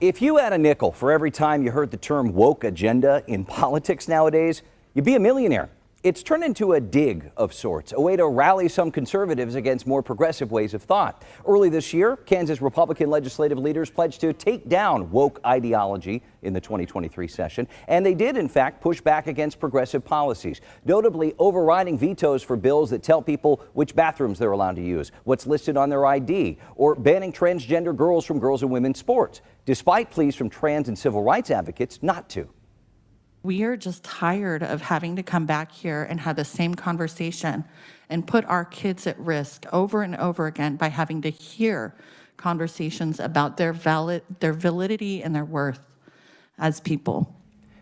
If you had a nickel for every time you heard the term woke agenda in politics nowadays, you'd be a millionaire. It's turned into a dig of sorts, a way to rally some conservatives against more progressive ways of thought. Early this year, Kansas Republican legislative leaders pledged to take down woke ideology in the 2023 session, and they did, in fact, push back against progressive policies, notably overriding vetoes for bills that tell people which bathrooms they're allowed to use, what's listed on their ID, or banning transgender girls from girls and women's sports, despite pleas from trans and civil rights advocates not to. We are just tired of having to come back here and have the same conversation and put our kids at risk over and over again by having to hear conversations about their validity and their worth as people.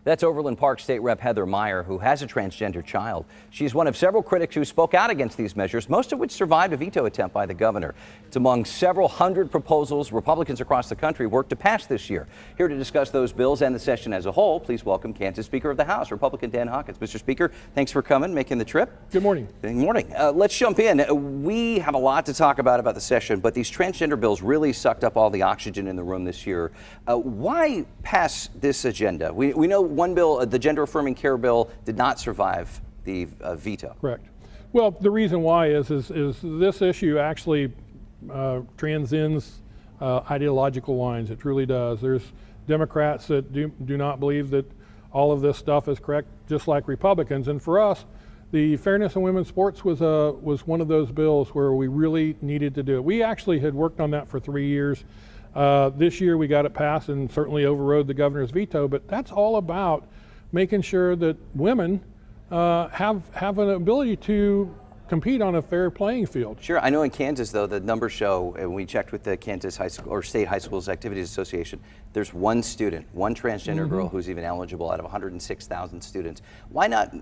That's Overland Park State Rep Heather Meyer, who has a transgender child. She's one of several critics who spoke out against these measures, most of which survived a veto attempt by the governor. It's among several hundred proposals Republicans across the country worked to pass this year. Here to discuss those bills and the session as a whole, please welcome Kansas Speaker of the House, Republican Dan Hawkins. Mr. Speaker, thanks for coming, making the trip. Good morning. Good morning. Let's jump in. We have a lot to talk about the session, but these transgender bills really sucked up all the oxygen in the room this year. Why pass this agenda? We know one bill, the gender affirming care bill, did not survive the veto. Correct. Well, the reason why is this issue actually transcends ideological lines. It truly does. There's Democrats that do not believe that all of this stuff is correct, just like Republicans. And for us, the Fairness in Women's Sports was one of those bills where we really needed to do it. We actually had worked on that for 3 years. This year we got it passed and certainly overrode the governor's veto, but that's all about making sure that women have an ability to compete on a fair playing field. Sure. I know in Kansas, though, the numbers show, and we checked with the Kansas High School or State High Schools Activities Association, there's one student, one transgender girl who's even eligible out of 106,000 students. Why not,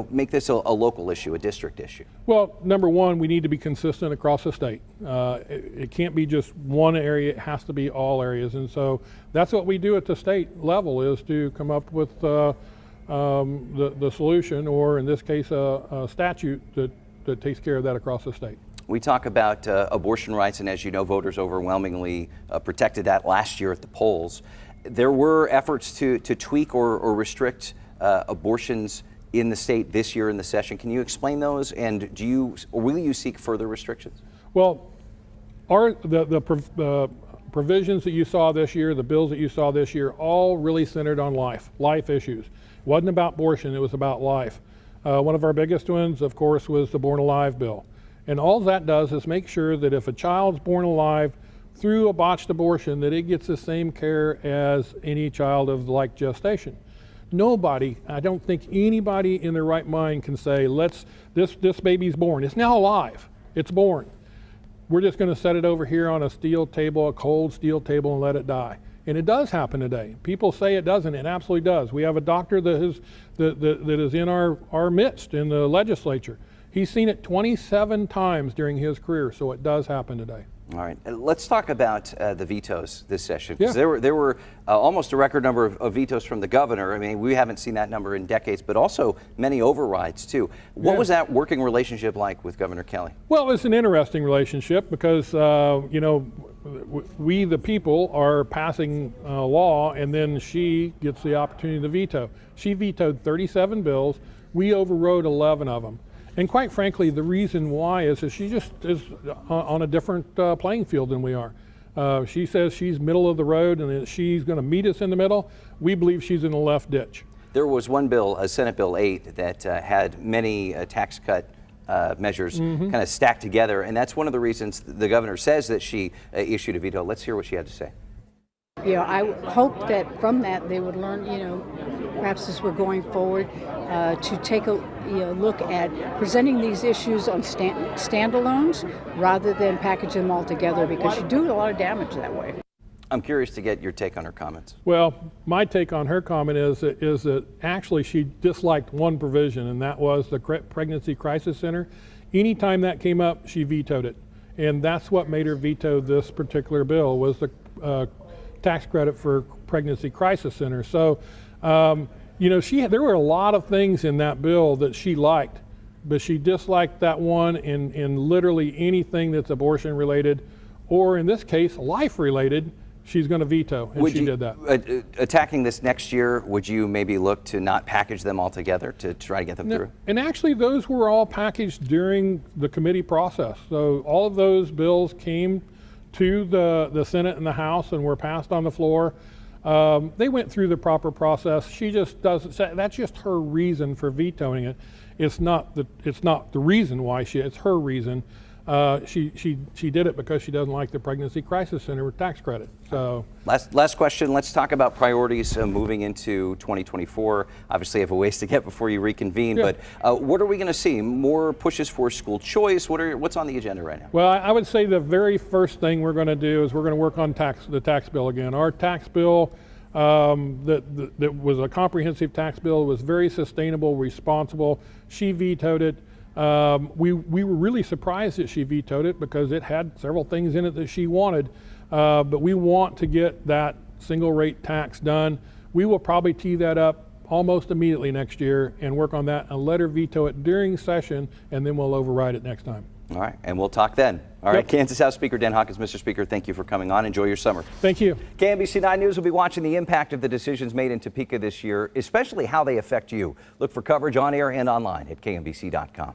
make this a local issue, a district issue? Well, number one, we need to be consistent across the state. It can't be just one area, it has to be all areas. And so that's what we do at the state level, is to come up with the solution, or in this case, a statute that takes care of that across the state. We talk about abortion rights, and as you know, voters overwhelmingly protected that last year at the polls. There were efforts to tweak or restrict abortions in the state this year in the session. Can you explain those, and will you seek further restrictions? Well, the provisions that you saw this year, the bills that you saw this year, all really centered on life issues. It wasn't about abortion, it was about life. One of our biggest ones, of course, was the Born Alive bill. And all that does is make sure that if a child's born alive through a botched abortion, that it gets the same care as any child of like gestation. Nobody, I don't think anybody in their right mind can say, this baby's born. It's now alive. It's born. We're just going to set it over here on a steel table, a cold steel table, and let it die. And it does happen today. People say it doesn't. It absolutely does. We have a doctor that is in our midst in the legislature. He's seen it 27 times during his career, so it does happen today. All right, let's talk about the vetoes this session, because there were almost a record number of vetoes from the governor. I mean, we haven't seen that number in decades, but also many overrides too. What was that working relationship like with Governor Kelly? Well, it's an interesting relationship because we the people are passing law, and then she gets the opportunity to veto. She vetoed 37 bills. We overrode 11 of them. And quite frankly, the reason why is that she just is on a different playing field than we are. She says she's middle of the road and that she's going to meet us in the middle. We believe she's in the left ditch. There was one bill, Senate Bill 8, that had many tax cut measures kind of stacked together, and that's one of the reasons the governor says that she issued a veto. Let's hear what she had to say. I hope that from that they would learn, perhaps as we're going forward, to take a look at presenting these issues on standalones rather than packaging them all together, because you do a lot of damage that way. I'm curious to get your take on her comments. Well, my take on her comment is that actually she disliked one provision, and that was the Pregnancy Crisis Center. Anytime that came up, she vetoed it. And that's what made her veto this particular bill, was the tax credit for Pregnancy Crisis Center. So, there were a lot of things in that bill that she liked, but she disliked that one in literally anything that's abortion related, or in this case, life related. she's going to veto, and she did that. Attacking this next year, would you maybe look to not package them all together to try to get them through? And actually, those were all packaged during the committee process. So all of those bills came to the Senate and the House and were passed on the floor. They went through the proper process. She just doesn't say, that's just her reason for vetoing it. It's not the reason why it's her reason. She did it because she doesn't like the Pregnancy Crisis Center tax credit. So last question. Let's talk about priorities moving into 2024. Obviously, you have a ways to get before you reconvene. Yeah. But what are we going to see? More pushes for school choice? What's on the agenda right now? Well, I would say the very first thing we're going to do is we're going to work on the tax bill again. Our tax bill that was a comprehensive tax bill, was very sustainable, responsible. She vetoed it. We were really surprised that she vetoed it because it had several things in it that she wanted. But we want to get that single rate tax done. We will probably tee that up almost immediately next year and work on that and let her veto it during session, and then we'll override it next time. All right, and we'll talk then. All right, Kansas House Speaker Dan Hawkins. Mr. Speaker, thank you for coming on. Enjoy your summer. Thank you. KMBC 9 News will be watching the impact of the decisions made in Topeka this year, especially how they affect you. Look for coverage on air and online at KMBC.com.